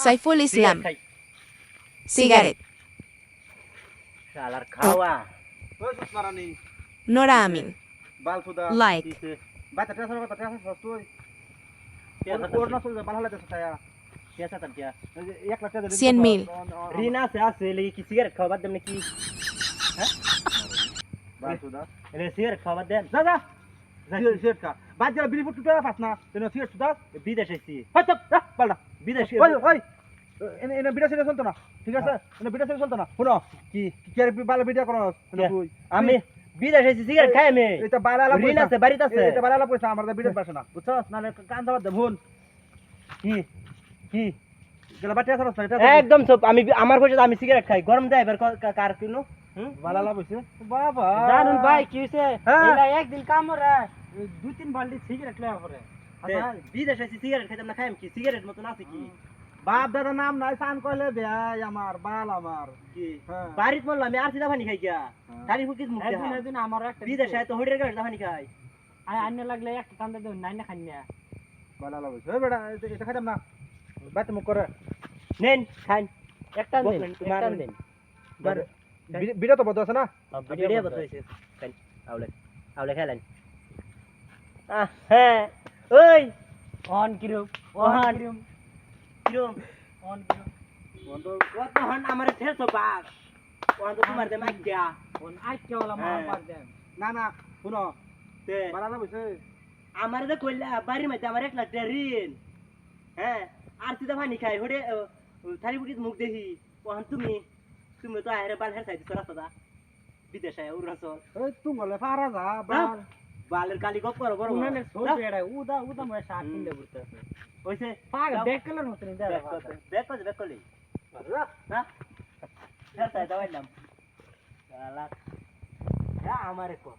Saiful Islam cigarette শালার খাওয়া ওই সুত মারানি নোরা আমিন বাল সুদা লাইক বাচ্চা ট্রান্সফার কথা ট্রান্সফার তুই ওর না সুদা ভালো লাগে ছায়া পেশা তার দিয়া 1 লাখ টাকা 100 মিল ঋণ আছে লাগি কি সিগারেট খাওয়া বাদ দেন নাকি হ্যাঁ বাল সুদা এলে সিগারেট খাওয়া বাদ দেন যা যা সিগারেট খা বাদ যা বিড়ি ফুট টুটা পাস না তেন সিগারেট সুদা বিদেশ আইছি হাই চপ বালটা বিদেশ ওই ওই এনে বিড়া ছেড়ে চলতো না ঠিক আছে এনে বিড়া ছেড়ে চলতো না শুনো কি কি আর বাল বিড়া করো তুই আমি বিদেশ আইছি সিগারেট খাই আমি এটা বালালা ঋণ আছে বাড়িতে আছে এটা বালালা পয়সা আমার বিড়া পাস না বুঝছস নালে কান দাও দে ভুন কি কি গেলা বাটিয়া করছ এটা একদম সব আমি আমার পয়সা আমি সিগারেট খাই গরম দেয় এবার কার কিনো বালালা পয়সা বাবা জানুন ভাই কি হইছে হ্যাঁ। এলা একদিন কাম রে 2-3 বালতি সিগারেট লয়া পরে আচ্ছা। বিদেশ আইছি সিগারেট খাইতাম না খাইম কি সিগারেট মতন আছে কি বাপ দাদা নাম নাই সান কইলে ভাই আমার বাল আমার কি হ্যাঁ বাড়িত বললাম আমি আর সিধা পানি খাই গিয়া হ্যাঁ। তারি ফুকিস মুখ একদিন দেখা একদিন আমার একটা বিদেশ আয় তো হইডের গাছ পানি খাই আয় আন্য লাগলে একটা কান্দা দেন নাই না খান না বালালা পয়সা ওই বেটা এটা খাইতাম না বাত মুখ করে নেন খান একটা দেন তোমার একটা দেন বার বিড়া তো বদ আছে না ভিডিও বতাইছে খান আউলে আউলে খেলেন হ্যাঁ ওই অন কিরম অন। কিরম কিরম অন কিরম বন্ধু কত হন আমার ঠেলছো বাস ওন তো তোমার দে মাইয়া অন আইকে ওলা মার হ্যাঁ। পার দেন না না শুনো তে বালালা পয়সা আমার দে কইলা বাড়ির মধ্যে আমার 1 লাখ টাকা ঋণ হ্যাঁ আর সিধা পানি খাই হড়ে থারি ফুকিস মুখ দেখি ওন তুমি তুমি তো আরে বাল হের সাইড রাস্তা বিদেশে অরুণাচল ওই তুই বলে পারা যা বাল বালের কালি গপ করো বড় উনানে সব বেড়া উদা উদা মে শাক কিনলে বুঝতেছে হইছে পাগ দেখলেন মতন দেয়া বেক করলি না হের সাইড দাইলাম শালা আমারে কো